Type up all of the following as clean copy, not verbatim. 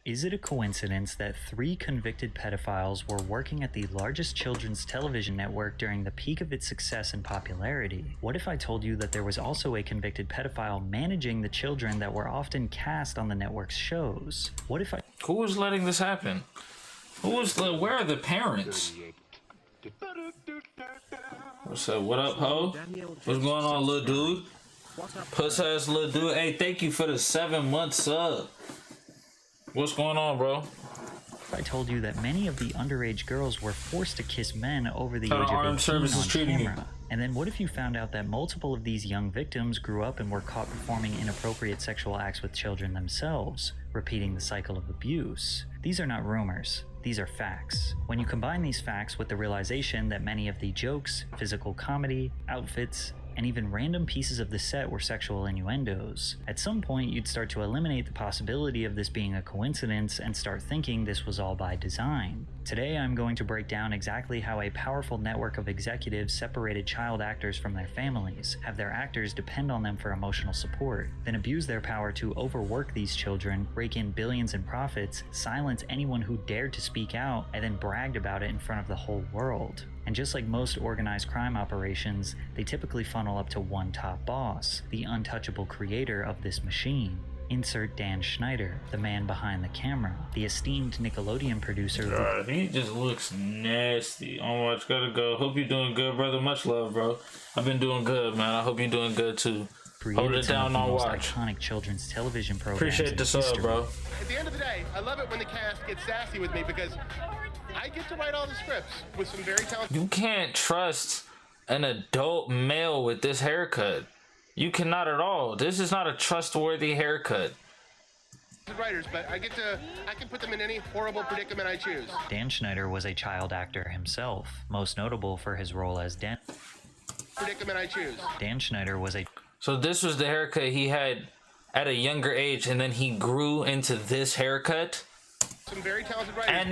Is it a coincidence that 3 convicted pedophiles were working at the largest children's television network during the peak of its success and popularity? What if I told you that there was also a convicted pedophile managing the children that were often cast on the network's shows? What if I... Who was letting this happen? Where are the parents? What's up? What up, ho? What's going on, little dude? Puss ass little dude. Hey, thank you for the 7-month sub. What's going on, bro? I told you that many of the underage girls were forced to kiss men over the age of 18 services on camera. And then what if you found out that multiple of these young victims grew up and were caught performing inappropriate sexual acts with children themselves, repeating the cycle of abuse? These are not rumors. These are facts. When you combine these facts with the realization that many of the jokes, physical comedy, outfits, and even random pieces of the set were sexual innuendos, at some point you'd start to eliminate the possibility of this being a coincidence and start thinking this was all by design. Today I'm going to break down exactly how a powerful network of executives separated child actors from their families, have their actors depend on them for emotional support, then abuse their power to overwork these children, rake in billions in profits, silence anyone who dared to speak out, and then bragged about it in front of the whole world. And just like most organized crime operations, they typically funnel up to one top boss, the untouchable creator of this machine. Insert Dan Schneider, the man behind the camera, the esteemed Nickelodeon producer. God, he just looks nasty. Oh, I gotta go. Hope you're doing good, brother. Much love, bro. I've been doing good, man. I hope you're doing good too. Hold it down on watch. Iconic children's television programs. Appreciate the sub, bro. At the end of the day, I love it when the cast gets sassy with me because I get to write all the scripts with some very talented. You can't trust an adult male with this haircut. You cannot at all. This is not a trustworthy haircut. Writers, but I can put them in any horrible predicament I choose. Dan Schneider was a child actor himself, most notable for his role as Dan. Predicament I choose. Dan Schneider was a... So this was the haircut he had at a younger age, and then he grew into this haircut? Some very talented writers,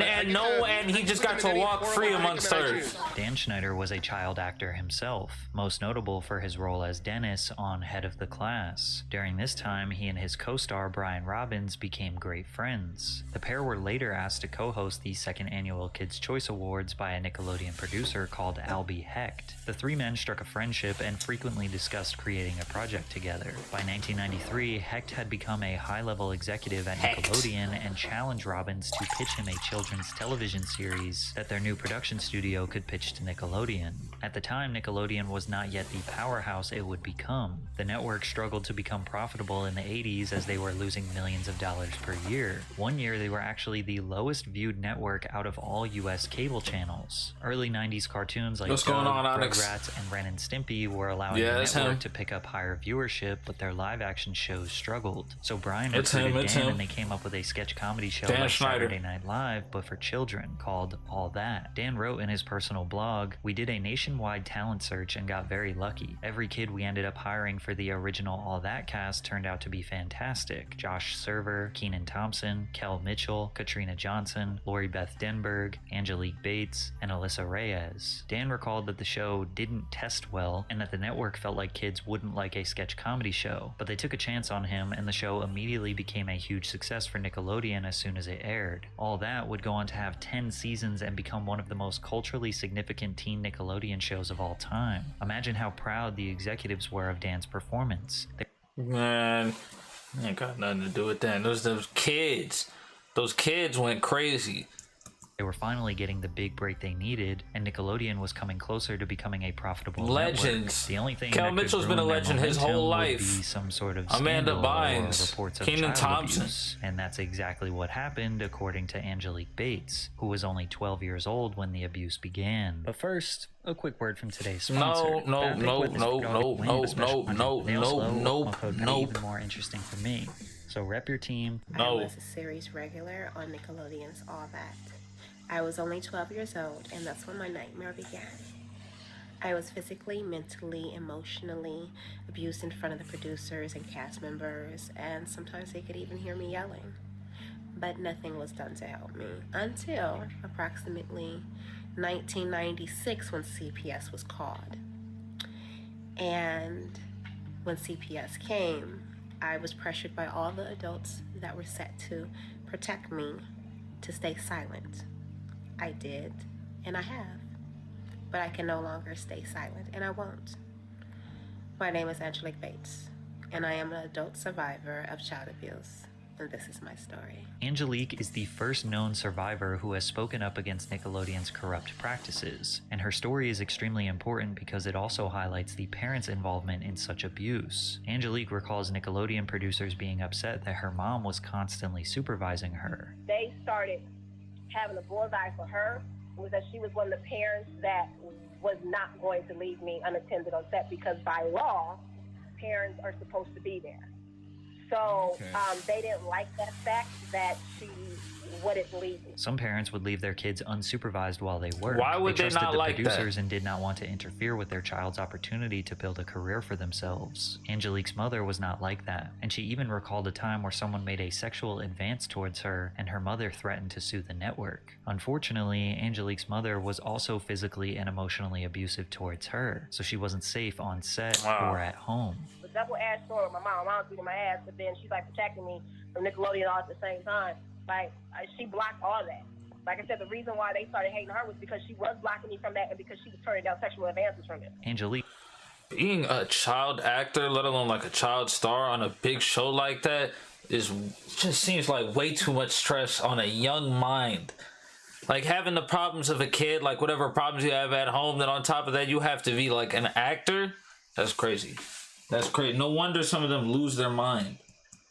and he just got to walk free amongst Earth. Dan Schneider was a child actor himself, most notable for his role as Dennis on Head of the Class. During this time, he and his co-star Brian Robbins became great friends. The pair were later asked to co-host the second annual Kids' Choice Awards by a Nickelodeon producer called Albie Hecht. The 3 men struck a friendship and frequently discussed creating a project together. By 1993, Hecht had become a high-level executive at Nickelodeon and challenged Robbins to pitch him a children's television series that their new production studio could pitch to Nickelodeon. At the time, Nickelodeon was not yet the powerhouse it would become. The network struggled to become profitable in the 80s as they were losing millions of dollars per year. One year, they were actually the lowest viewed network out of all US cable channels. Early 90s cartoons like Rugrats and Ren and Stimpy were allowing the network to pick up higher viewership, but their live-action shows struggled. So Brian recruited Dan and they came up with a sketch comedy show like Saturday Night Live, but for children, called All That. Dan wrote in his personal blog, "We did a nationwide talent search and got very lucky. Every kid we ended up hiring for the original All That cast turned out to be fantastic. Josh Server, Kenan Thompson, Kel Mitchell, Katrina Johnson, Lori Beth Denberg, Angelique Bates, and Alyssa Reyes." Dan recalled that the show didn't test well and that the network felt like kids wouldn't like a sketch comedy show, but they took a chance on him and the show immediately became a huge success for Nickelodeon as soon as it aired. All That would go on to have 10 seasons and become one of the most culturally significant teen Nickelodeon shows of all time. Imagine how proud the executives were of Dan's performance. Man, ain't got nothing to do with that. Those kids went crazy. They were finally getting the big break they needed, and Nickelodeon was coming closer to becoming a profitable legends. Network. The only thing Kel Mitchell's been a legend his whole life. Would be some sort of Amanda scandal Bynes, or reports of Kenan child Thompson. abuse, and that's exactly what happened, according to Angelique Bates, who was only 12 years old when the abuse began. But first, a quick word from today's sponsor. No. Even more interesting for me. So rep your team. I was a series regular on Nickelodeon's All That. I was only 12 years old, and that's when my nightmare began. I was physically, mentally, emotionally abused in front of the producers and cast members, and sometimes they could even hear me yelling. But nothing was done to help me until approximately 1996 when CPS was called. And when CPS came, I was pressured by all the adults that were set to protect me to stay silent. I did, and I have. But I can no longer stay silent, and I won't. My name is Angelique Bates, and I am an adult survivor of child abuse, and this is my story. Angelique is the first known survivor who has spoken up against Nickelodeon's corrupt practices, and her story is extremely important because it also highlights the parents' involvement in such abuse. Angelique recalls Nickelodeon producers being upset that her mom was constantly supervising her. They started having a bullseye for her was that she was one of the parents that was not going to leave me unattended on set because by law, parents are supposed to be there. So they didn't like that fact that she wouldn't leave me. Some parents would leave their kids unsupervised while they worked. Why would they not like that? They trusted the producers and did not want to interfere with their child's opportunity to build a career for themselves. Angelique's mother was not like that, and she even recalled a time where someone made a sexual advance towards her and her mother threatened to sue the network. Unfortunately, Angelique's mother was also physically and emotionally abusive towards her, so she wasn't safe on set or at home. The double-edged sword with my mom. My mom's beating my ass, but then she's like protecting me from Nickelodeon all at the same time. Like, she blocked all that. Like I said, the reason why they started hating her was because she was blocking me from that and because she was turning down sexual advances from it. Angelique. Being a child actor, let alone like a child star on a big show like that, just seems like way too much stress on a young mind. Like having the problems of a kid, like whatever problems you have at home, then on top of that, you have to be like an actor. That's crazy. That's crazy. No wonder some of them lose their mind.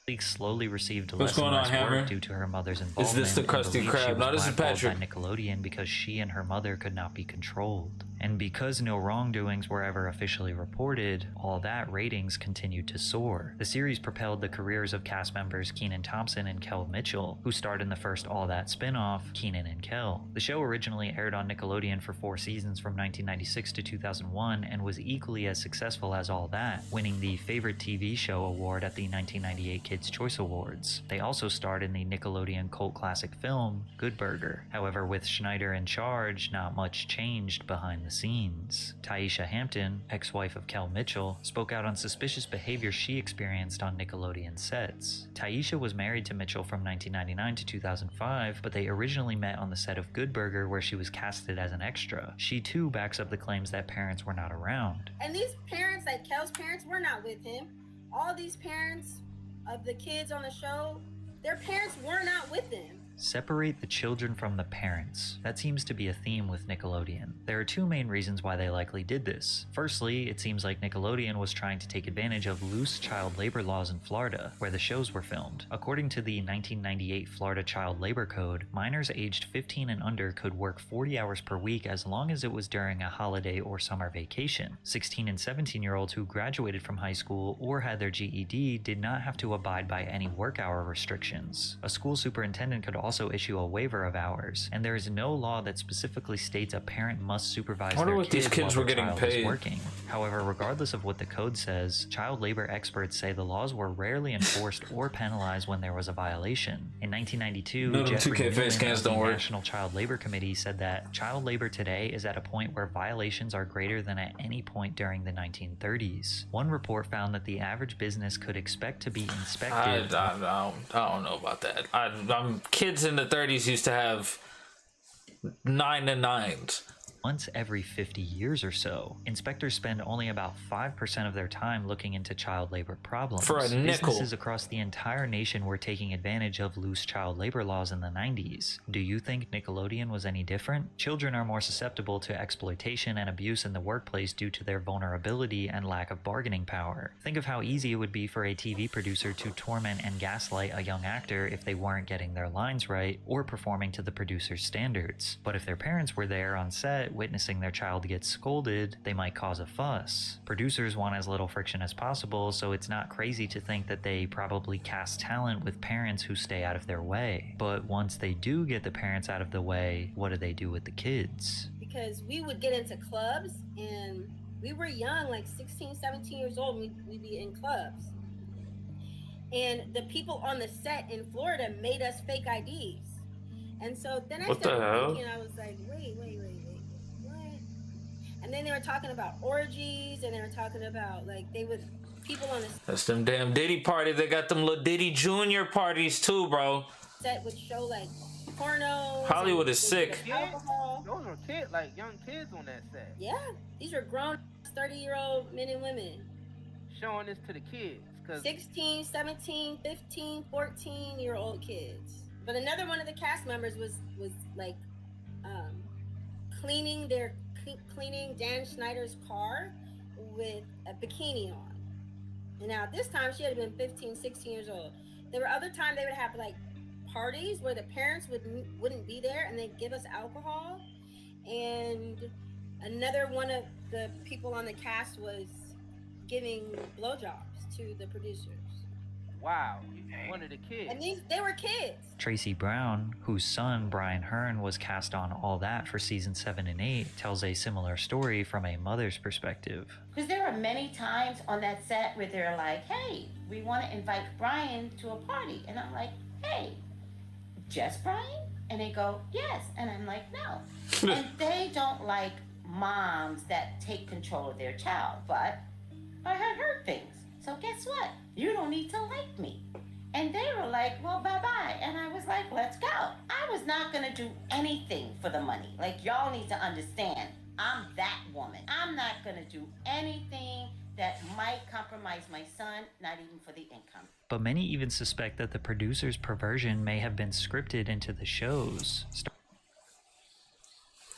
Angelique slowly received What's less and going on, less Hammer? work due to her mother's involvement. Is this the Krusty Krab? No, this is Patrick. By Nickelodeon because she and her mother could not be controlled. And because no wrongdoings were ever officially reported, all that ratings continued to soar. The series propelled the careers of cast members Kenan Thompson and Kel Mitchell, who starred in the first All That spin-off, Kenan and Kel. The show originally aired on Nickelodeon for 4 seasons from 1996 to 2001 and was equally as successful as All That, winning the Favorite TV Show award at the 1998 Kids' Choice Awards. They also starred in the Nickelodeon cult classic film, Good Burger. However, with Schneider in charge, not much changed behind the scenes. Taisha Hampton, ex-wife of Kel Mitchell, spoke out on suspicious behavior she experienced on Nickelodeon sets. Taisha was married to Mitchell from 1999 to 2005, but they originally met on the set of Good Burger where she was casted as an extra. She too backs up the claims that parents were not around. And these parents, like Kel's parents, were not with him. All these parents of the kids on the show, their parents were not with them. Separate the children from the parents. That seems to be a theme with Nickelodeon. There are 2 main reasons why they likely did this. Firstly, it seems like Nickelodeon was trying to take advantage of loose child labor laws in Florida, where the shows were filmed. According to the 1998 Florida Child Labor Code, minors aged 15 and under could work 40 hours per week as long as it was during a holiday or summer vacation. 16 and 17-year-olds who graduated from high school or had their GED did not have to abide by any work hour restrictions. A school superintendent could also issue a waiver of hours, and there is no law that specifically states a parent must supervise their what these kids while were their getting child paid. is working. However, regardless of what the code says, child labor experts say the laws were rarely enforced or penalized when there was a violation. In 1992, No, them Jeffrey 2K Newman face cams of the don't work. National Child Labor Committee said that child labor today is at a point where violations are greater than at any point during the 1930s. One report found that the average business could expect to be inspected. I don't know about that. Kids in the 30s used to have 9 and 9s. Once every 50 years or so. Inspectors spend only about 5% of their time looking into child labor problems. For a nickel. Businesses across the entire nation were taking advantage of loose child labor laws in the 90s. Do you think Nickelodeon was any different? Children are more susceptible to exploitation and abuse in the workplace due to their vulnerability and lack of bargaining power. Think of how easy it would be for a TV producer to torment and gaslight a young actor if they weren't getting their lines right or performing to the producer's standards. But if their parents were there on set, witnessing their child get scolded, they might cause a fuss. Producers want as little friction as possible, so it's not crazy to think that they probably cast talent with parents who stay out of their way. But once they do get the parents out of the way, what do they do with the kids? Because we would get into clubs, and we were young, like 16, 17 years old, we'd be in clubs. And the people on the set in Florida made us fake IDs. And so then I started thinking, I was like, wait, what? And then they were talking about orgies, and they were talking about, like, people on the... That's them damn Diddy parties. They got them little Diddy Junior parties too, bro. set would show like pornos. Hollywood is sick. Alcohol. Those were kids, like young kids on that set. Yeah, these were grown 30-year-old men and women. Showing this to the kids. 16, 17, 15, 14-year-old kids. But another one of the cast members was like cleaning Dan Schneider's car with a bikini on. And now this time she had been 15, 16 years old. There were other times they would have like parties where the parents wouldn't be there and they'd give us alcohol. And another one of the people on the cast was giving blowjobs to the producers. Wow, one of the kids. And they were kids. Tracy Brown, whose son Brian Hearn was cast on All That for season 7 and 8, tells a similar story from a mother's perspective. Because there are many times on that set where they're like, hey, we want to invite Brian to a party. And I'm like, hey, just Brian? And they go, yes. And I'm like, no. And they don't like moms that take control of their child. But I had heard things. So guess what? You don't need to like me. And they were like, well, bye-bye. And I was like, let's go. I was not going to do anything for the money. Like, y'all need to understand, I'm that woman. I'm not going to do anything that might compromise my son, not even for the income. But many even suspect that the producer's perversion may have been scripted into the shows.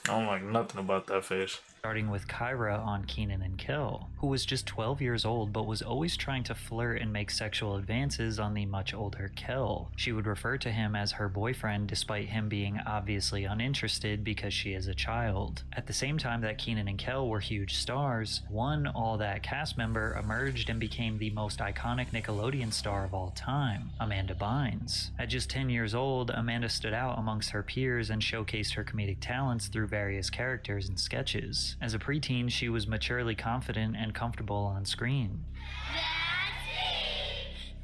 I don't like nothing about that face. Starting with Kyra on Kenan and Kel, who was just 12 years old but was always trying to flirt and make sexual advances on the much older Kel. She would refer to him as her boyfriend despite him being obviously uninterested because she is a child. At the same time that Kenan and Kel were huge stars, one All That cast member emerged and became the most iconic Nickelodeon star of all time, Amanda Bynes. At just 10 years old, Amanda stood out amongst her peers and showcased her comedic talents through various characters and sketches. As a preteen, she was maturely confident and comfortable on screen.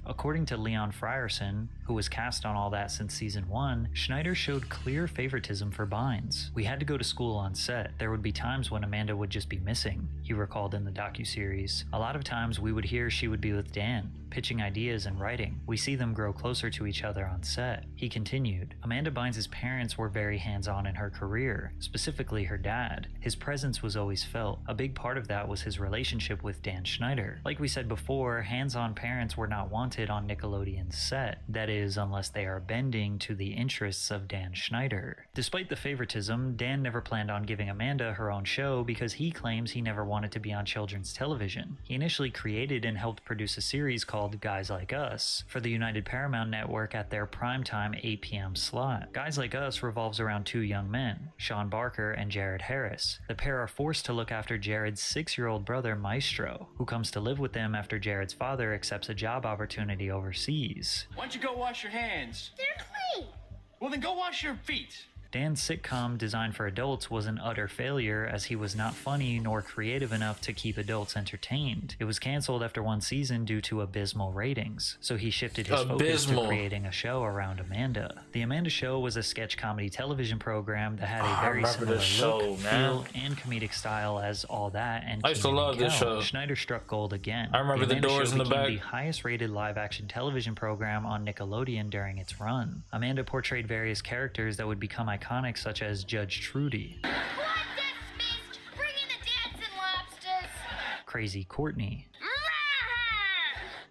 According to Leon Frierson, who was cast on All That since season 1, Schneider showed clear favoritism for Bynes. We had to go to school on set. There would be times when Amanda would just be missing, he recalled in the docuseries. A lot of times we would hear she would be with Dan, pitching ideas and writing. We see them grow closer to each other on set. He continued, Amanda Bynes' parents were very hands-on in her career, specifically her dad. His presence was always felt. A big part of that was his relationship with Dan Schneider. Like we said before, hands-on parents were not wanted on Nickelodeon's set. That is, unless they are bending to the interests of Dan Schneider. Despite the favoritism, Dan never planned on giving Amanda her own show because he claims he never wanted to be on children's television. He initially created and helped produce a series called Guys Like Us for the United Paramount Network at their primetime 8 p.m. slot. Guys Like Us revolves around two young men, Sean Barker and Jared Harris. The pair are forced to look after Jared's 6-year-old brother Maestro, who comes to live with them after Jared's father accepts a job opportunity overseas. Why don't you go wash your hands? They're clean. Well, then go wash your feet. Dan's sitcom designed for adults was an utter failure as he was not funny nor creative enough to keep adults entertained. It was canceled after one season due to abysmal ratings, so he shifted his focus to creating a show around Amanda. The Amanda Show was a sketch comedy television program that had a very similar look, feel, and comedic style as All That and I used to love this show. Schneider struck gold again. I remember the doors in the back. The highest rated live action television program on Nickelodeon during its run. Amanda portrayed various characters that would become iconic, such as Judge Trudy, Bring in the dancing lobsters. Crazy Courtney,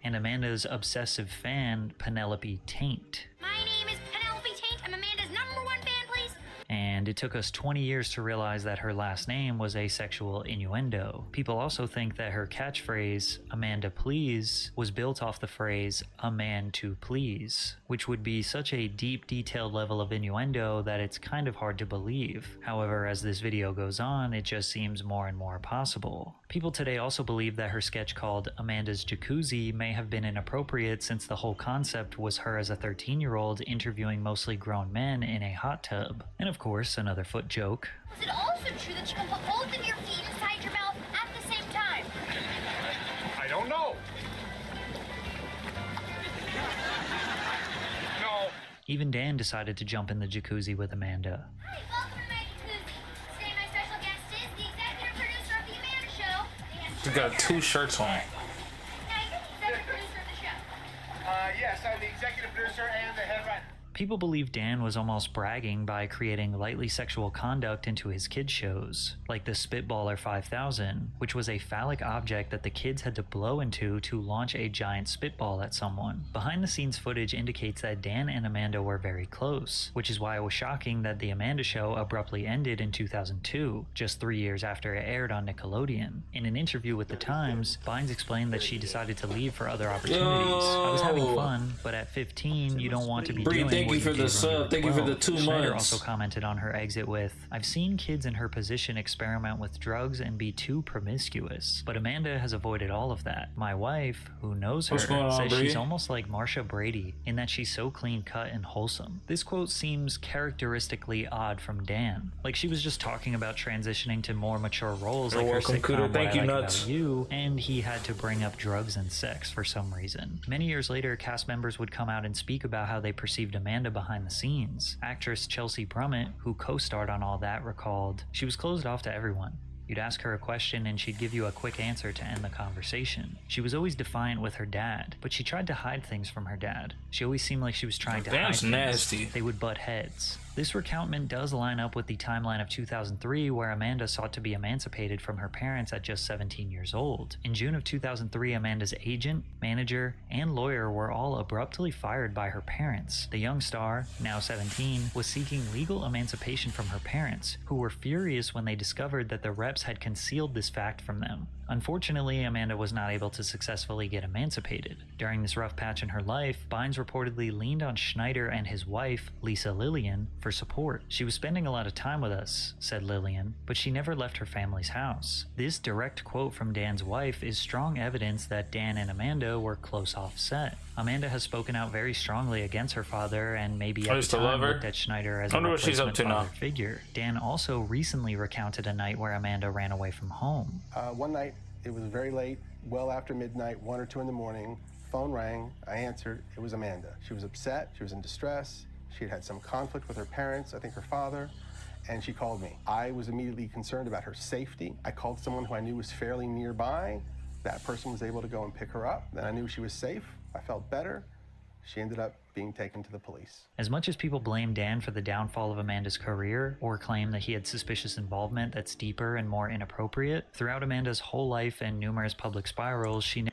and Amanda's obsessive fan, Penelope Taint. My name is Penelope Taint. I'm Amanda's #1 fan, please. And it took us 20 years to realize that her last name was a sexual innuendo. People also think that her catchphrase, Amanda Please, was built off the phrase, a man to please, which would be such a deep, detailed level of innuendo that it's kind of hard to believe. However, as this video goes on, it just seems more and more possible. People today also believe that her sketch called Amanda's Jacuzzi may have been inappropriate since the whole concept was her as a 13-year-old interviewing mostly grown men in a hot tub. And of course, another foot joke. Is it also true that you can put both of your feet inside your mouth at the same time? I don't know. No. Even Dan decided to jump in the jacuzzi with Amanda. Hi, welcome to my jacuzzi. Today my special guest is the executive producer of The Amanda Show. He got 2 shirts on. Yeah, you're the executive producer of the show. Yes, I'm the executive producer and the head writer. People believe Dan was almost bragging by creating lightly sexual conduct into his kids' shows, like the Spitballer 5000, which was a phallic object that the kids had to blow into to launch a giant spitball at someone. Behind the scenes footage indicates that Dan and Amanda were very close, which is why it was shocking that The Amanda Show abruptly ended in 2002, just 3 years after it aired on Nickelodeon. In an interview with The Times, Bynes explained that she decided to leave for other opportunities. I was having fun, but at 15, you don't want to be doing thank what you for the did when sub. were Thank you for the 12. 2 Schneider months. also commented on her exit with, "I've seen kids in her position experiment with drugs and be too promiscuous, but Amanda has avoided all of that. My wife, who knows her, What's going on, says Bree? she's almost like Marsha Brady in that she's so clean cut and wholesome." This quote seems characteristically odd from Dan, like she was just talking about transitioning to more mature roles like her welcome, sitcom Cooter. What Thank I you, Like Nuts. About You, and he had to bring up drugs and sex for some reason. Many years later, cast members would come out and speak about how they perceived Amanda behind the scenes. Actress Chelsea Brummett, who co-starred on All That, recalled, "She was closed off to everyone. You'd ask her a question and she'd give you a quick answer to end the conversation. She was always defiant with her dad, but she tried to hide things from her dad. She always seemed like she was trying to hide That's things. nasty. They would butt heads." This recountment does line up with the timeline of 2003, where Amanda sought to be emancipated from her parents at just 17 years old. In June of 2003, Amanda's agent, manager, and lawyer were all abruptly fired by her parents. The young star, now 17, was seeking legal emancipation from her parents, who were furious when they discovered that the reps had concealed this fact from them. Unfortunately, Amanda was not able to successfully get emancipated. During this rough patch in her life, Bynes reportedly leaned on Schneider and his wife, Lisa Lillian, for support. "She was spending a lot of time with us," said Lillian, "but she never left her family's house." This direct quote from Dan's wife is strong evidence that Dan and Amanda were close off set. Amanda has spoken out very strongly against her father and maybe I at used the to love time her. looked at Schneider as I a wonder what she's up replacement to now. father figure. Dan also recently recounted a night where Amanda ran away from home. One night, it was very late, well after midnight, 1 or 2 in the morning. Phone rang. I answered. It was Amanda. She was upset. She was in distress. She had had some conflict with her parents, I think her father, and she called me. I was immediately concerned about her safety. I called someone who I knew was fairly nearby. That person was able to go and pick her up. Then I knew she was safe. I felt better. She ended up being taken to the police. As much as people blame Dan for the downfall of Amanda's career, or claim that he had suspicious involvement that's deeper and more inappropriate, throughout Amanda's whole life and numerous public spirals, she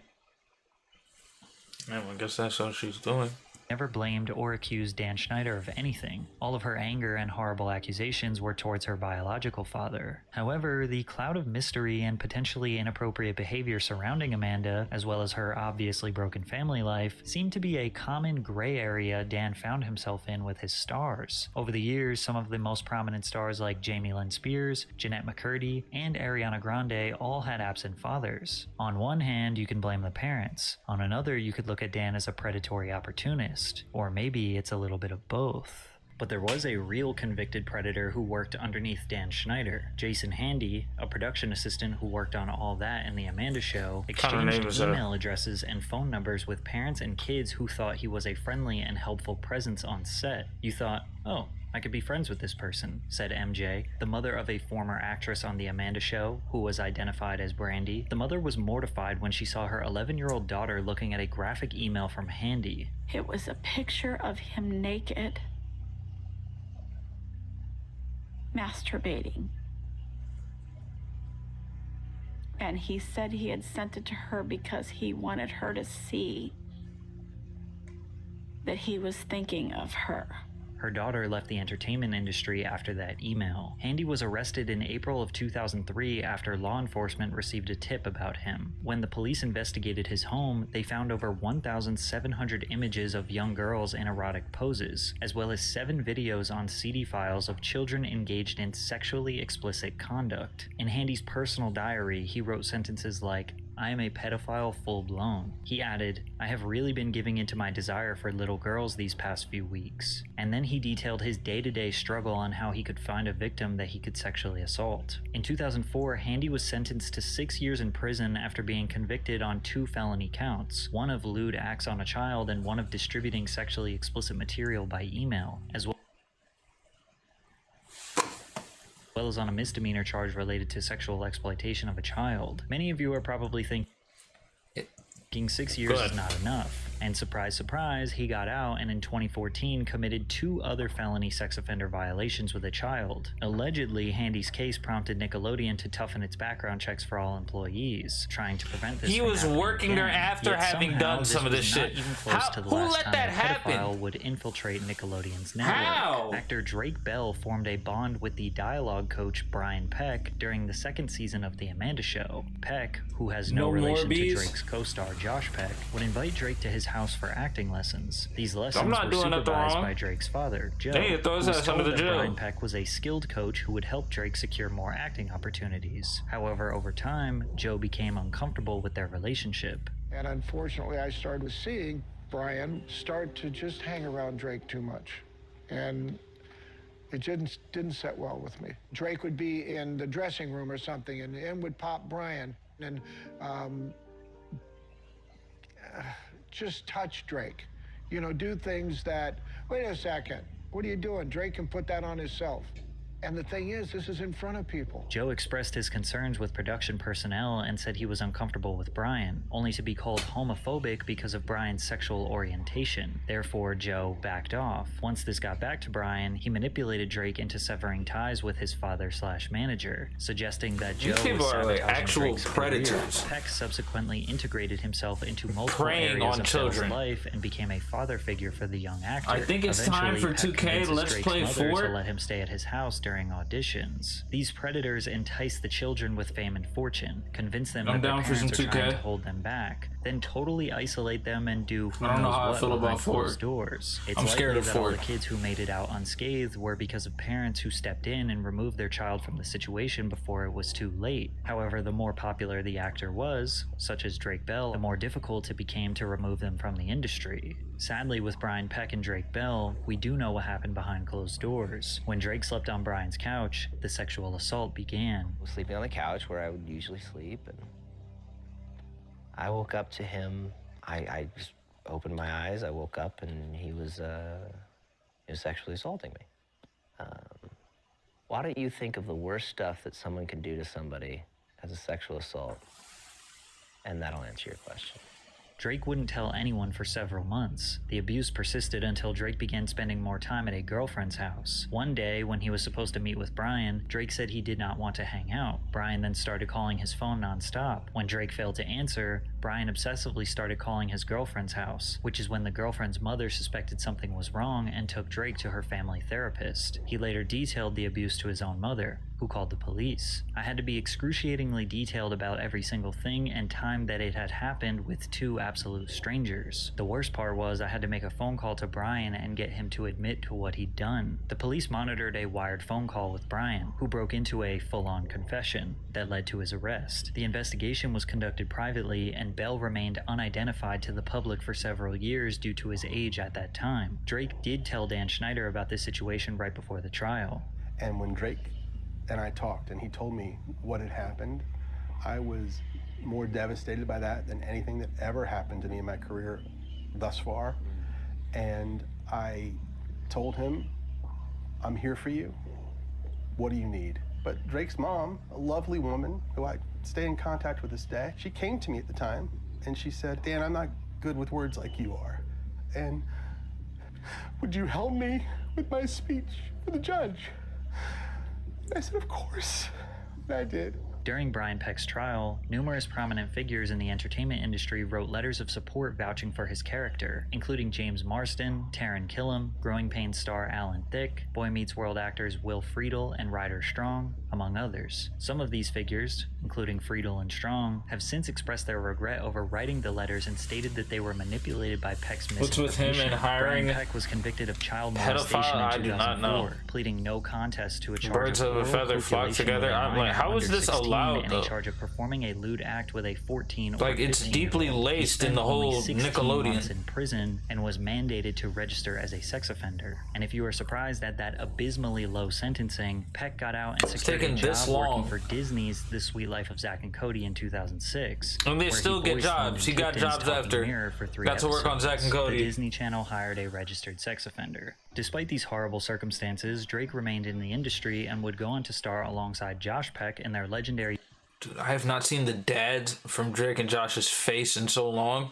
I guess that's what she's doing. never blamed or accused Dan Schneider of anything. All of her anger and horrible accusations were towards her biological father. However, the cloud of mystery and potentially inappropriate behavior surrounding Amanda, as well as her obviously broken family life, seemed to be a common gray area Dan found himself in with his stars. Over the years, some of the most prominent stars like Jamie Lynn Spears, Jeanette McCurdy, and Ariana Grande all had absent fathers. On one hand, you can blame the parents. On another, you could look at Dan as a predatory opportunist. Or maybe it's a little bit of both. But there was a real convicted predator who worked underneath Dan Schneider. Jason Handy, a production assistant who worked on All That and The Amanda Show, exchanged email addresses and phone numbers with parents and kids who thought he was a friendly and helpful presence on set. You thought, oh, I could be friends with this person, said MJ, the mother of a former actress on The Amanda Show, who was identified as Brandy. The mother was mortified when she saw her 11-year-old daughter looking at a graphic email from Handy. It was a picture of him naked, masturbating. And he said he had sent it to her because he wanted her to see that he was thinking of her. Her daughter left the entertainment industry after that email. Handy was arrested in April of 2003 after law enforcement received a tip about him. When the police investigated his home, they found over 1,700 images of young girls in erotic poses, as well as 7 videos on CD files of children engaged in sexually explicit conduct. In Handy's personal diary, he wrote sentences like, "I am a pedophile full-blown." He added, "I have really been giving into my desire for little girls these past few weeks." And then he detailed his day-to-day struggle on how he could find a victim that he could sexually assault. In 2004, Handy was sentenced to 6 years in prison after being convicted on 2 felony counts, one of lewd acts on a child and one of distributing sexually explicit material by email, as well as on a misdemeanor charge related to sexual exploitation of a child. Many of you are probably thinking, Being 6 years is not enough. And surprise, surprise, he got out and in 2014 committed 2 other felony sex offender violations with a child. Allegedly, Handy's case prompted Nickelodeon to toughen its background checks for all employees, trying to prevent this He from was happening working there again. after Yet having somehow, done some of this was not shit. even close to the Who last let time that a happen? pedophile would infiltrate Nickelodeon's network. How? Actor Drake Bell formed a bond with the dialogue coach Brian Peck during the 2nd season of The Amanda Show. Peck, who has no relation to Drake's co-star Josh Peck, would invite Drake to his house for acting lessons. These lessons were supervised by Drake's father, Joe, who was told that Brian Peck was a skilled coach who would help Drake secure more acting opportunities. However, over time, Joe became uncomfortable with their relationship. And unfortunately, I started seeing Brian start to just hang around Drake too much. And it didn't set well with me. Drake would be in the dressing room or something, and in would pop Brian, and just touch Drake. You know, do things that, wait a second, what are you doing? Drake can put that on himself. And the thing is, this is in front of people. Joe expressed his concerns with production personnel and said he was uncomfortable with Brian, only to be called homophobic because of Brian's sexual orientation. Therefore, Joe backed off. Once this got back to Brian, he manipulated Drake into severing ties with his father/manager, suggesting that Joe was sabotaging actual Drake's predators. career. Peck subsequently integrated himself into multiple Preying areas on of children. Bell's life and became a father figure for the young actor. I think it's time for Eventually, 2K. Peck convinces Let's Drake's play mother to 4. let him stay at his house during auditions. These predators entice the children with fame and fortune, convince them that their parents are trying to hold them back, then totally isolate them and do who knows what behind closed doors. It's likely that all the kids who made it out unscathed were because of parents who stepped in and removed their child from the situation before it was too late. However, the more popular the actor was, such as Drake Bell, the more difficult it became to remove them from the industry. Sadly, with Brian Peck and Drake Bell, we do know what happened behind closed doors. When Drake slept on Brian's couch, the sexual assault began. I was sleeping on the couch where I would usually sleep, and I woke up to him. I just opened my eyes, I woke up, and he was sexually assaulting me. Why don't you think of the worst stuff that someone can do to somebody as a sexual assault? And that'll answer your question. Drake wouldn't tell anyone for several months. The abuse persisted until Drake began spending more time at a girlfriend's house. One day, when he was supposed to meet with Brian, Drake said he did not want to hang out. Brian then started calling his phone nonstop. When Drake failed to answer, Brian obsessively started calling his girlfriend's house, which is when the girlfriend's mother suspected something was wrong and took Drake to her family therapist. He later detailed the abuse to his own mother, who called the police. I had to be excruciatingly detailed about every single thing and time that it had happened with 2 absolute strangers. The worst part was I had to make a phone call to Brian and get him to admit to what he'd done. The police monitored a wired phone call with Brian, who broke into a full-on confession that led to his arrest. The investigation was conducted privately, and Bell remained unidentified to the public for several years due to his age at that time. Drake did tell Dan Schneider about this situation right before the trial. And when Drake and I talked and he told me what had happened, I was more devastated by that than anything that ever happened to me in my career thus far. And I told him, I'm here for you. What do you need? But Drake's mom, a lovely woman who I stay in contact with this day, she came to me at the time and she said, Dan, I'm not good with words like you are. And would you help me with my speech for the judge? I said, of course. And I did. During Brian Peck's trial, numerous prominent figures in the entertainment industry wrote letters of support vouching for his character, including James Marsden, Taran Killam, Growing Pains star Alan Thicke, Boy Meets World actors Will Friedle and Ryder Strong, among others. Some of these figures, including Friedle and Strong, have since expressed their regret over writing the letters and stated that they were manipulated by Peck's misinformation. What's with him and hiring Brian Peck was convicted of child molestation in 2004, pleading no contest to a charge Birds of a feather flock together. I'm like, how is this allowed and though? a charge of performing a lewd act with a 14 or like it's deeply laced in the whole Nickelodeon. In prison and was mandated to register as a sex offender. And if you are surprised at that abysmally low sentencing, Peck got out and secured a job working for Disney's The Sweet Life of Zack and Cody in 2006. And they still get jobs. He got jobs after. Got to work on Zack and Cody. The Disney Channel hired a registered sex offender. Despite these horrible circumstances, Drake remained in the industry and would go on to star alongside Josh Peck in their legendary Dude, I have not seen the dad from Drake and Josh's face in so long.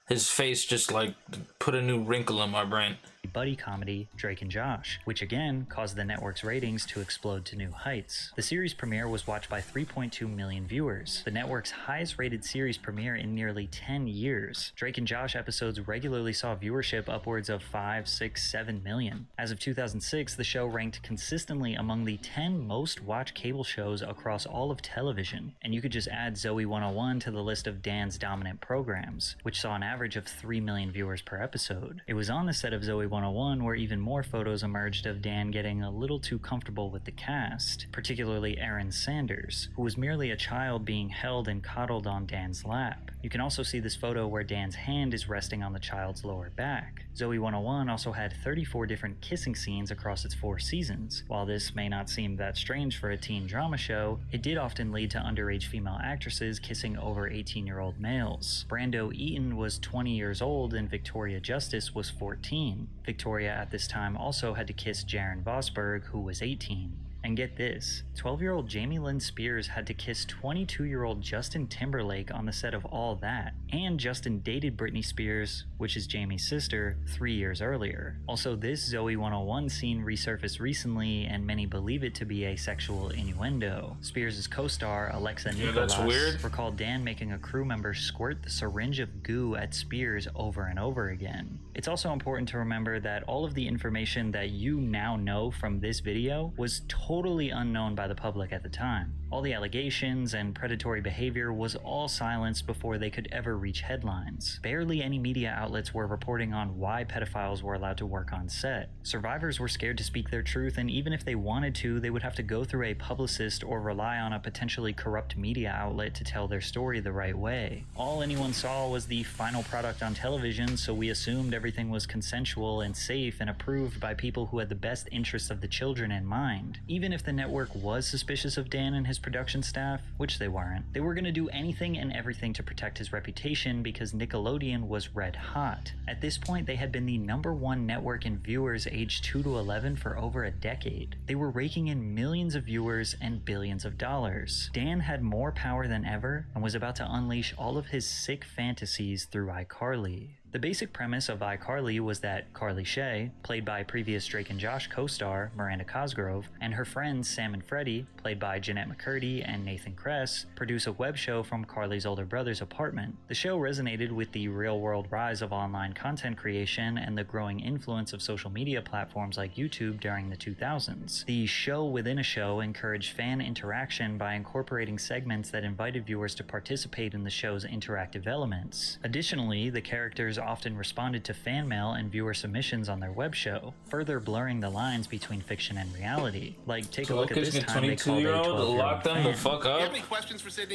His face just like put a new wrinkle in my brain. Buddy comedy Drake and Josh, which again caused the network's ratings to explode to new heights. The series premiere was watched by 3.2 million viewers, the network's highest rated series premiere in nearly 10 years. Drake and Josh episodes regularly saw viewership upwards of 5, 6, 7 million. As of 2006, the show ranked consistently among the 10 most watched cable shows across all of television, and you could just add Zoe 101 to the list of Dan's dominant programs, which saw an average of 3 million viewers per episode. It was on the set of Zoe 101 where even more photos emerged of Dan getting a little too comfortable with the cast, particularly Erin Sanders, who was merely a child being held and coddled on Dan's lap. You can also see this photo where Dan's hand is resting on the child's lower back. Zoe 101 also had 34 different kissing scenes across its 4 seasons. While this may not seem that strange for a teen drama show, it did often lead to underage female actresses kissing over 18-year-old males. Brando Eaton was 20 years old and Victoria Justice was 14. Victoria at this time also had to kiss Jaron Vosberg, who was 18. And get this, 12-year-old Jamie Lynn Spears had to kiss 22-year-old Justin Timberlake on the set of All That, and Justin dated Britney Spears, which is Jamie's sister, 3 years earlier. Also, this Zoe 101 scene resurfaced recently, and many believe it to be a sexual innuendo. Spears' co-star, Alexa Nicholas, recalled Dan making a crew member squirt the syringe of goo at Spears over and over again. It's also important to remember that all of the information that you now know from this video was totally unknown by the public at the time. All the allegations and predatory behavior was all silenced before they could ever reach headlines. Barely any media outlets were reporting on why pedophiles were allowed to work on set. Survivors were scared to speak their truth, and even if they wanted to, they would have to go through a publicist or rely on a potentially corrupt media outlet to tell their story the right way. All anyone saw was the final product on television, so we assumed everything was consensual and safe and approved by people who had the best interests of the children in mind. Even if the network was suspicious of Dan and his production staff, which they weren't, they were going to do anything and everything to protect his reputation because Nickelodeon was red hot. At this point, they had been the #1 network in viewers aged 2 to 11 for over a decade. They were raking in millions of viewers and billions of dollars. Dan had more power than ever and was about to unleash all of his sick fantasies through iCarly. The basic premise of iCarly was that Carly Shay, played by previous Drake and Josh co-star Miranda Cosgrove, and her friends Sam and Freddie, played by Jeanette McCurdy and Nathan Kress, produce a web show from Carly's older brother's apartment. The show resonated with the real-world rise of online content creation and the growing influence of social media platforms like YouTube during the 2000s. The show within a show encouraged fan interaction by incorporating segments that invited viewers to participate in the show's interactive elements. Additionally, the characters often responded to fan mail and viewer submissions on their web show, further blurring the lines between fiction and reality. Like, take a look at this time they called a 12-year-old lock them the fan. fuck up.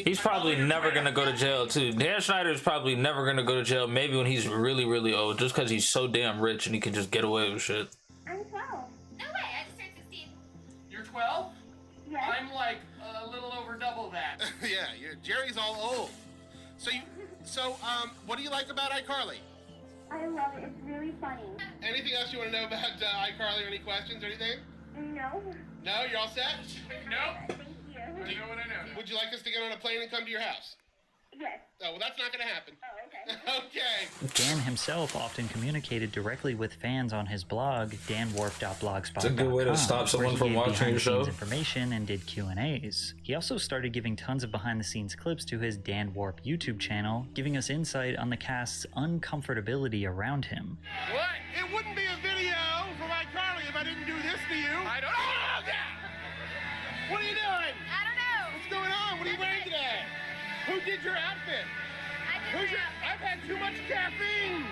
He's probably never gonna go to jail too. Dan Schneider is probably never gonna go to jail, maybe when he's really, really old, just because he's so damn rich and he can just get away with shit. I'm 12. No way, I just turned 16. You're 12? Yes. I'm like a little over double that. Yeah, Jerry's all old. So, what do you like about iCarly? I love it. It's really funny. Anything else you want to know about iCarly or any questions or anything? No. No, you're all set? No? Thank you. I know what I know. Would you like us to get on a plane and come to your house? Yes. Oh, well, that's not going to happen. Oh, okay. Okay. Dan himself often communicated directly with fans on his blog, danwarp.blogspot.com. It's a good way to stop someone from watching your show. Information and did Q&As. He also started giving tons of behind-the-scenes clips to his Dan Warp YouTube channel, giving us insight on the cast's uncomfortability around him. What? It wouldn't be a video from iCarly if I didn't do this to you. I don't know. Oh, yeah. What are you doing? I don't know. What's going on? What are you wearing today? Who did your outfit? I did I've had too much caffeine.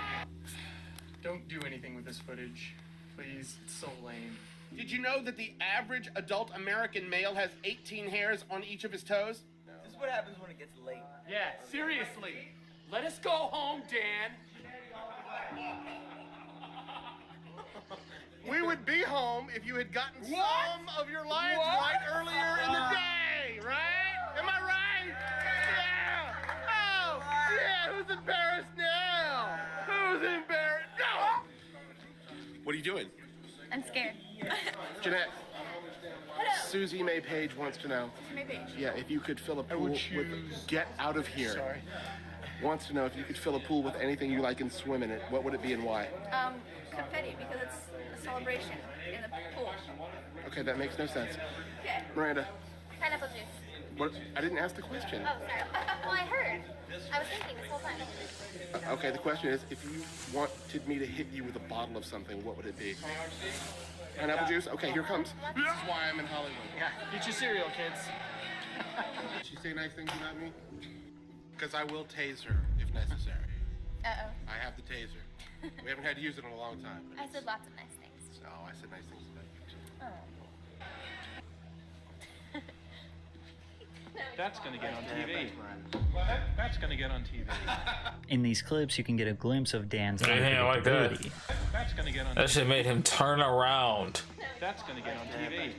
Don't do anything with this footage. Please, it's so lame. Did you know that the average adult American male has 18 hairs on each of his toes? No. This is what happens when it gets late. Yeah, seriously. Let us go home, Dan. We would be home if you had gotten some of your lines right earlier in the day, right? Am I right? Yeah. Oh, yeah. Who's embarrassed now? Who's embarrassed? No. What are you doing? I'm scared. Jeanette, Susie May Page wants to know. Susie May Page. Yeah, if you could fill a pool with... Get out of here. Sorry. Wants to know if you could fill a pool with anything you like and swim in it, what would it be and why? Confetti, because it's a celebration in the pool. Okay, that makes no sense. Okay. Miranda, Pineapple juice. what? I didn't ask the question. Oh, sorry. Well, I heard. I was thinking this whole time. Okay, the question is, if you wanted me to hit you with a bottle of something, what would it be? Pineapple juice? Okay, here comes. This is why I'm in Hollywood. Yeah, eat your cereal, kids. Did she say nice things about me? Because I will tase her if necessary. Uh-oh. I have the taser. We haven't had to use it in a long time. I said lots of nice things. No, I said nice things about you too. Oh. That's gonna get on TV. That's gonna get on TV. In these clips, you can get a glimpse of Dan's Yeah, like that. unpredictability. That's gonna get on That TV. shit made him turn around. That's gonna get on TV.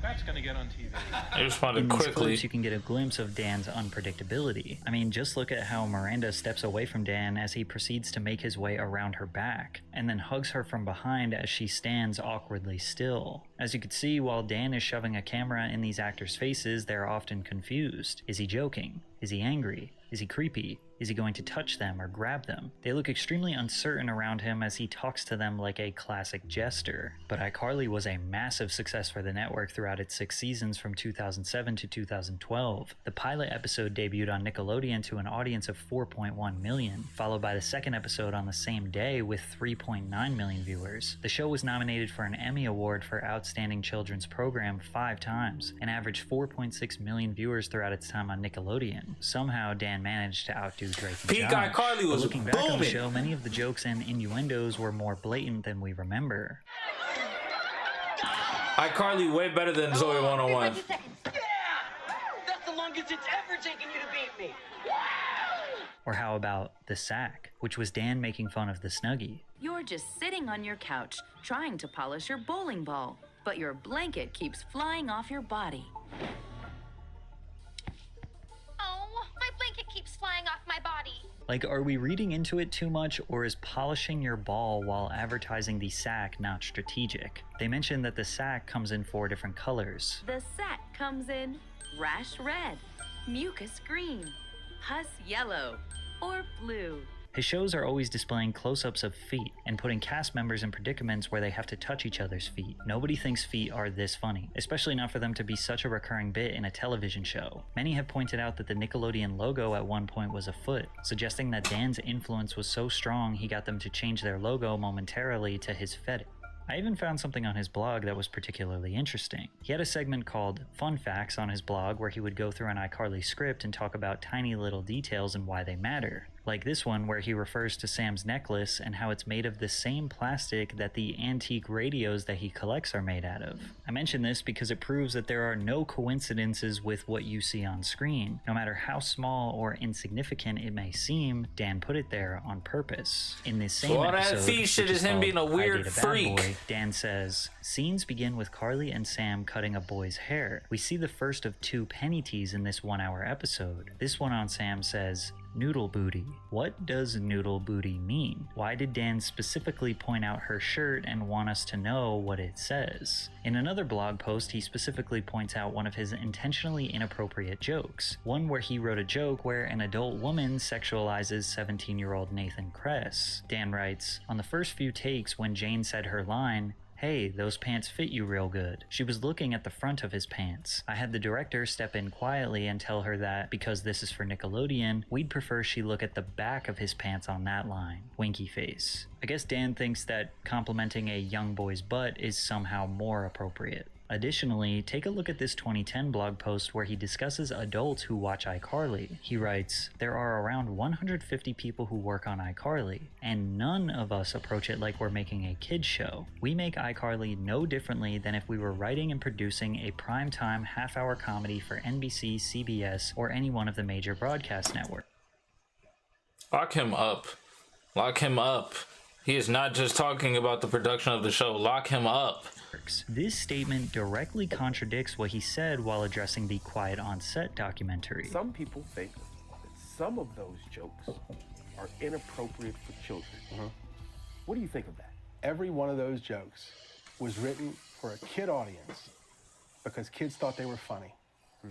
That's gonna get on TV. He responded In these quickly. clips, you can get a glimpse of Dan's unpredictability. I mean, just look at how Miranda steps away from Dan as he proceeds to make his way around her back, and then hugs her from behind as she stands awkwardly still. As you can see, while Dan is shoving a camera in these actors' faces, they're often confused. Is he joking? Is he angry? Is he creepy? Is he going to touch them or grab them? They look extremely uncertain around him as he talks to them like a classic jester. But iCarly was a massive success for the network throughout its 6 seasons from 2007 to 2012. The pilot episode debuted on Nickelodeon to an audience of 4.1 million, followed by the second episode on the same day with 3.9 million viewers. The show was nominated for an Emmy Award for Outstanding Children's Program 5 times, and averaged 4.6 million viewers throughout its time on Nickelodeon. Somehow, Dan managed to outdo Drake and Peak Josh. iCarly But was looking back on the booming. show, many of the jokes and innuendos were more blatant than we remember. iCarly way better than Zoe 101. Yeah! That's the longest it's ever taken you to beat me. Or how about the sack, which was Dan making fun of the Snuggie. You're just sitting on your couch, trying to polish your bowling ball, but your blanket keeps flying off your body. Oh, my blanket keeps flying off my body. Like, are we reading into it too much, or is polishing your ball while advertising the sack not strategic? They mentioned that the sack comes in 4 different colors. The sack comes in rash red, mucus green, pus yellow, or blue. His shows are always displaying close-ups of feet and putting cast members in predicaments where they have to touch each other's feet. Nobody thinks feet are this funny, especially not for them to be such a recurring bit in a television show. Many have pointed out that the Nickelodeon logo at one point was a foot, suggesting that Dan's influence was so strong he got them to change their logo momentarily to his fetish. I even found something on his blog that was particularly interesting. He had a segment called Fun Facts on his blog where he would go through an iCarly script and talk about tiny little details and why they matter. Like this one where he refers to Sam's necklace and how it's made of the same plastic that the antique radios that he collects are made out of. I mention this because it proves that there are no coincidences with what you see on screen. No matter how small or insignificant it may seem, Dan put it there on purpose. In this same So all episode, that feet shit which is him called being a I weird Date a Bad freak. Boy, Dan says, scenes begin with Carly and Sam cutting a boy's hair. We see the first of 2 penny teas in this 1-hour episode. This one on Sam says, noodle booty. What does noodle booty mean? Why did Dan specifically point out her shirt and want us to know what it says? In another blog post, he specifically points out one of his intentionally inappropriate jokes. One where he wrote a joke where an adult woman sexualizes 17-year-old Nathan Kress. Dan writes, on the first few takes when Jane said her line, hey, those pants fit you real good, she was looking at the front of his pants. I had the director step in quietly and tell her that, because this is for Nickelodeon, we'd prefer she look at the back of his pants on that line. Winky face. I guess Dan thinks that complimenting a young boy's butt is somehow more appropriate. Additionally, take a look at this 2010 blog post where he discusses adults who watch iCarly. He writes, there are around 150 people who work on iCarly, and none of us approach it like we're making a kids show. We make iCarly no differently than if we were writing and producing a primetime half-hour comedy for NBC, CBS, or any one of the major broadcast networks. Lock him up. Lock him up. He is not just talking about the production of the show. Lock him up. This statement directly contradicts what he said while addressing the Quiet on Set documentary. Some people think that some of those jokes are inappropriate for children. What do you think of that? Every one of those jokes was written for a kid audience because kids thought they were funny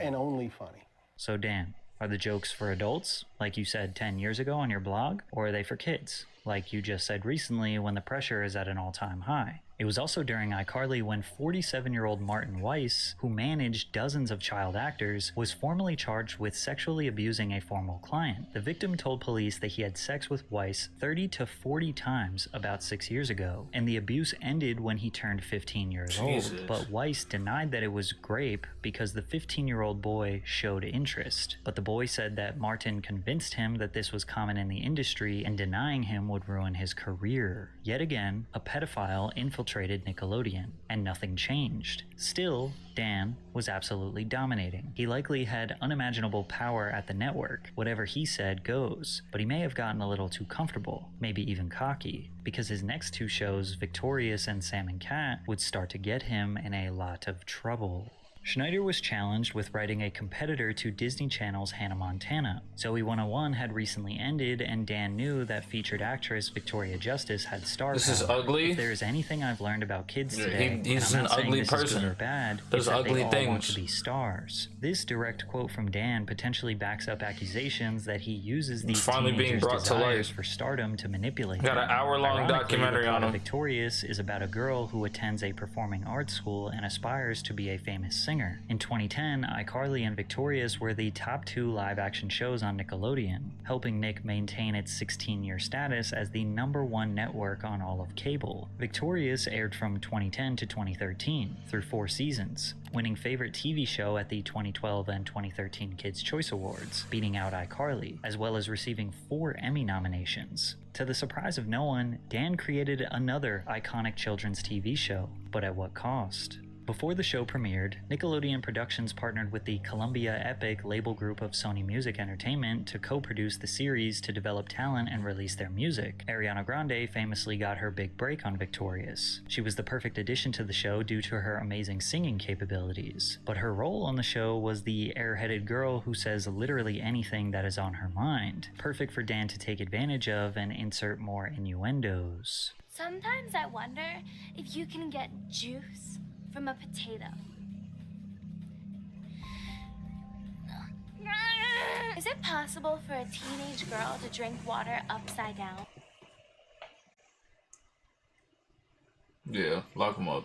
and only funny. So Dan, are the jokes for adults, like you said 10 years ago on your blog, or are they for kids, like you just said recently when the pressure is at an all-time high? It was also during iCarly when 47-year-old Martin Weiss, who managed dozens of child actors, was formally charged with sexually abusing a former client. The victim told police that he had sex with Weiss 30 to 40 times about 6 years ago, and the abuse ended when he turned 15 years old. But Weiss denied that it was rape because the 15-year-old boy showed interest. But the boy said that Martin convinced him that this was common in the industry and denying him would ruin his career. Yet again, a pedophile infiltrated Nickelodeon, and nothing changed. Still, Dan was absolutely dominating. He likely had unimaginable power at the network. Whatever he said goes, but he may have gotten a little too comfortable, maybe even cocky, because his next two shows, Victorious and Sam and Cat, would start to get him in a lot of trouble. Schneider was challenged with writing a competitor to Disney Channel's Hannah Montana. Zoe 101 had recently ended, and Dan knew that featured actress Victoria Justice had star This is power. ugly. If there's anything I've learned about kids Yeah, today, he's and I'm an not saying ugly this is person. good or bad, Does it's that ugly they all things. want to be stars. This direct quote from Dan potentially backs up accusations that he uses these finally being teenagers' brought to desires light. for stardom to manipulate Got them. an hour-long Ironically, documentary the plot on of him. Victorious is about a girl who attends a performing arts school and aspires to be a famous singer. In 2010, iCarly and Victorious were the top 2 live-action shows on Nickelodeon, helping Nick maintain its 16-year status as the #1 network on all of cable. Victorious aired from 2010 to 2013 through 4 seasons, winning Favorite TV Show at the 2012 and 2013 Kids' Choice Awards, beating out iCarly, as well as receiving 4 Emmy nominations. To the surprise of no one, Dan created another iconic children's TV show, but at what cost? Before the show premiered, Nickelodeon Productions partnered with the Columbia Epic label group of Sony Music Entertainment to co-produce the series to develop talent and release their music. Ariana Grande famously got her big break on Victorious. She was the perfect addition to the show due to her amazing singing capabilities. But her role on the show was the airheaded girl who says literally anything that is on her mind. Perfect for Dan to take advantage of and insert more innuendos. Sometimes I wonder if you can get juice from a potato. Is it possible for a teenage girl to drink water upside down? Yeah, lock him up.